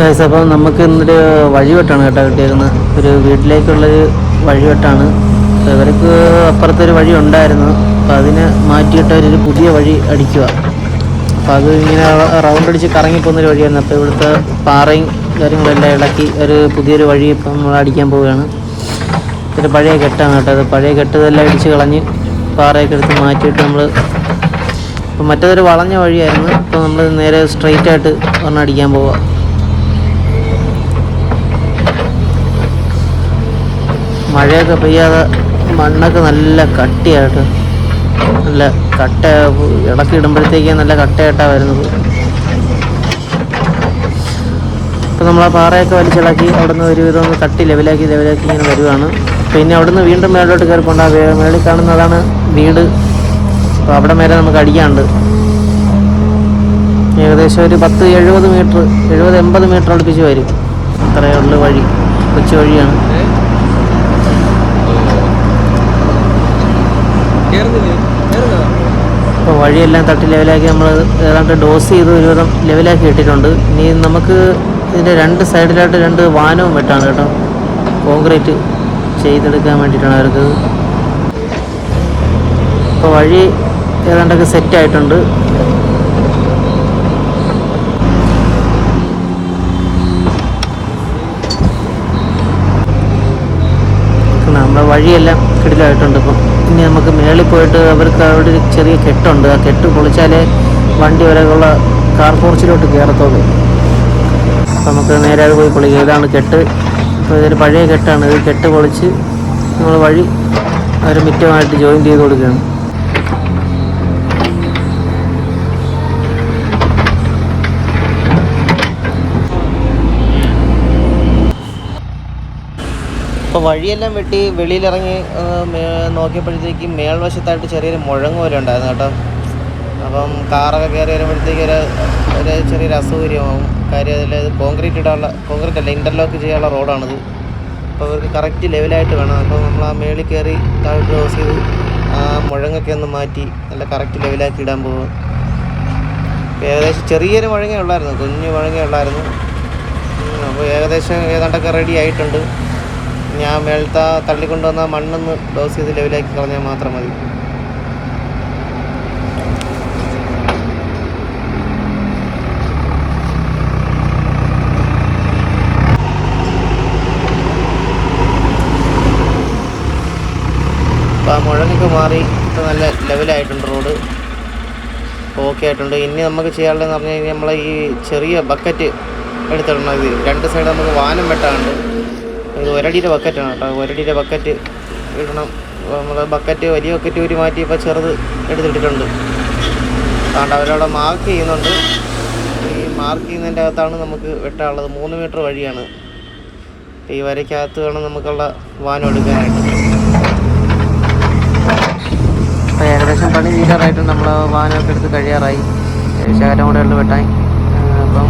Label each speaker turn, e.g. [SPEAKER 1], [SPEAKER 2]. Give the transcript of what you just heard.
[SPEAKER 1] Guys, അപ്പം നമുക്ക് ഇന്നൊരു വഴിവെട്ടാണ് കേട്ടോ കിട്ടിയേക്കുന്നത്. ഒരു വീട്ടിലേക്കുള്ളൊരു വഴിവെട്ടാണ്. അപ്പോൾ ഇവർക്ക് അപ്പുറത്തൊരു വഴി ഉണ്ടായിരുന്നു, അപ്പോൾ അതിനെ മാറ്റിയിട്ട് അവരൊരു പുതിയ വഴി അടിക്കുക. അപ്പോൾ അത് ഇങ്ങനെ റൗണ്ട് അടിച്ച് കറങ്ങിപ്പോകുന്നൊരു വഴിയായിരുന്നു. അപ്പോൾ ഇവിടുത്തെ പാറയും കാര്യങ്ങളെല്ലാം ഇളക്കി ഒരു പുതിയൊരു വഴി ഇപ്പം നമ്മൾ അടിക്കാൻ പോവുകയാണ്. ഇതൊരു പഴയ കെട്ടാണ് കേട്ടോ. അത് പഴയ കെട്ടതെല്ലാം ഇടിച്ച് കളഞ്ഞ് പാറയൊക്കെ എടുത്ത് മാറ്റിയിട്ട് നമ്മൾ ഇപ്പം മറ്റേതൊരു വളഞ്ഞ വഴിയായിരുന്നു. ഇപ്പോൾ നമ്മൾ നേരെ സ്ട്രെയിറ്റായിട്ട് ഒരെണ്ണം അടിക്കാൻ പോവുക. മഴയൊക്കെ പെയ്യാതെ മണ്ണൊക്കെ നല്ല കട്ടിയായിട്ട്, നല്ല കട്ട ഇടയ്ക്ക് ഇടുമ്പോഴത്തേക്ക് നല്ല കട്ടയായിട്ടാണ് വരുന്നത്. അപ്പോൾ നമ്മൾ ആ പാറയൊക്കെ വലിച്ചിളക്കി അവിടെ നിന്ന് ഒരുവിധം ഒന്ന് തട്ടി ലെവലാക്കി ഇങ്ങനെ വരുവാണ്. പിന്നെ അവിടെ നിന്ന് വീണ്ടും മേലോട്ട് കയറിക്കൊണ്ട് ആ മേളിൽ കാണുന്നതാണ് വീട്. അപ്പോൾ അവിടെ മേലെ നമുക്ക് അടിക്കാനുണ്ട്. ഏകദേശം ഒരു 10-70 മീറ്റർ, 70-80 മീറ്റർ അടുപ്പിച്ച് വരും. അത്രയേ ഉള്ളൂ വഴി, കൊച്ചു വഴിയാണ്. അപ്പോൾ വഴിയെല്ലാം തട്ടി ലെവലാക്കി നമ്മൾ ഏതാണ്ട് ഡോസ് ചെയ്ത് ഒരുവിധം ലെവലാക്കി ഇട്ടിട്ടുണ്ട്. ഇനി നമുക്ക് ഇതിൻ്റെ രണ്ട് സൈഡിലായിട്ട് 2 വാനവും വെട്ടാണ് കേട്ടോ. കോൺക്രീറ്റ് ചെയ്തെടുക്കാൻ വേണ്ടിയിട്ടാണ് അവർക്ക്. അപ്പോൾ വഴി ഏതാണ്ടൊക്കെ സെറ്റായിട്ടുണ്ട്. നമ്മുടെ വഴിയെല്ലാം കിടിലായിട്ടുണ്ട്. ഇപ്പം ഇനി നമുക്ക് മേളിൽ പോയിട്ട് അവർക്ക് അവിടെ ഒരു ചെറിയ കെട്ടുണ്ട്. ആ കെട്ട് പൊളിച്ചാലേ വണ്ടി വരെയുള്ള കാർ പോർച്ചിലോട്ട് കയറത്തുള്ളൂ. അപ്പം നമുക്ക് നേരെ അത് പോയി പൊളിക്കുക. ഇതാണ് കെട്ട്. അപ്പോൾ ഇതൊരു പഴയ കെട്ടാണ്. ഇത് കെട്ട് പൊളിച്ച് നമ്മൾ വഴി ഒരു മിറ്റമായിട്ട് ജോയിൻ ചെയ്ത് കൊടുക്കുകയാണ്. അപ്പോൾ വഴിയെല്ലാം വെട്ടി വെളിയിലിറങ്ങി നോക്കിയപ്പോഴത്തേക്കും മേൽവശത്തായിട്ട് ചെറിയൊരു മുഴങ്ങ് പോലെ ഉണ്ടായിരുന്നു കേട്ടോ. അപ്പം കാറൊക്കെ കയറി വരുമ്പോഴത്തേക്ക് ഒരു ചെറിയൊരു അസൗകര്യമാവും. കാര്യം അതിൽ കോൺക്രീറ്റ് അല്ല, ഇൻ്റർലോക്ക് ചെയ്യാനുള്ള റോഡാണിത്. അപ്പോൾ അവർക്ക് കറക്റ്റ് ലെവലായിട്ട് വേണം. അപ്പോൾ നമ്മൾ ആ മേളിൽ കയറി താഴോട്ട് ക്രോസ് ചെയ്ത് ആ മുഴങ്ങൊക്കെ ഒന്ന് മാറ്റി നല്ല കറക്റ്റ് ലെവലാക്കി ഇടാൻ പോകും. ഏകദേശം ചെറിയൊരു മുഴങ്ങ ഉള്ളായിരുന്നു, കുഞ്ഞു മുഴങ്ങ ഉള്ളായിരുന്നു. അപ്പോൾ ഏകദേശം ഏതാണ്ടൊക്കെ റെഡി ആയിട്ടുണ്ട്. ഞാൻ മേളത്തെ തള്ളിക്കൊണ്ടുവന്ന മണ്ണൊന്ന് ഡോസ് ചെയ്ത് ലെവലാക്കി കളഞ്ഞാൽ മാത്രം മതി. അപ്പോൾ ആ മുഴങ്ങൊക്കെ മാറി ഇപ്പോൾ നല്ല ലെവലായിട്ടുണ്ട്. റോഡ് ഓക്കെ ആയിട്ടുണ്ട്. ഇനി നമുക്ക് ചെയ്യാനുള്ളതെന്ന് പറഞ്ഞു കഴിഞ്ഞാൽ നമ്മളെ ഈ ചെറിയ ബക്കറ്റ് എടുത്തിടണം. ഇത് 2 സൈഡ് നമുക്ക് വാനം വെട്ടാറുണ്ട്. ഇത് 1 അടിയുടെ ബക്കറ്റാണ് കേട്ടോ. 1 അടിയുടെ ബക്കറ്റ് ഇടണം. നമ്മൾ ബക്കറ്റ് വലിയ ബക്കറ്റ് ഊരി മാറ്റി ഇപ്പോൾ ചെറുത് എടുത്തിട്ടിട്ടുണ്ട്. അതുകൊണ്ട് അവരവിടെ മാർക്ക് ചെയ്യുന്നുണ്ട്. ഈ മാർക്ക് ചെയ്യുന്നതിൻ്റെ അകത്താണ് നമുക്ക് വെട്ടാനുള്ളത്. 3 മീറ്റർ വഴിയാണ്. ഈ വരയ്ക്കകത്ത് വേണം നമുക്കുള്ള വാനം എടുക്കാനായിട്ട്. അപ്പോൾ ഏകദേശം പണി തീരാറായിട്ട് നമ്മൾ വാനമൊക്കെ എടുത്ത് കഴിയാറായി. ശകലം കൂടെ ഉള്ളു വെട്ടാൻ. അപ്പം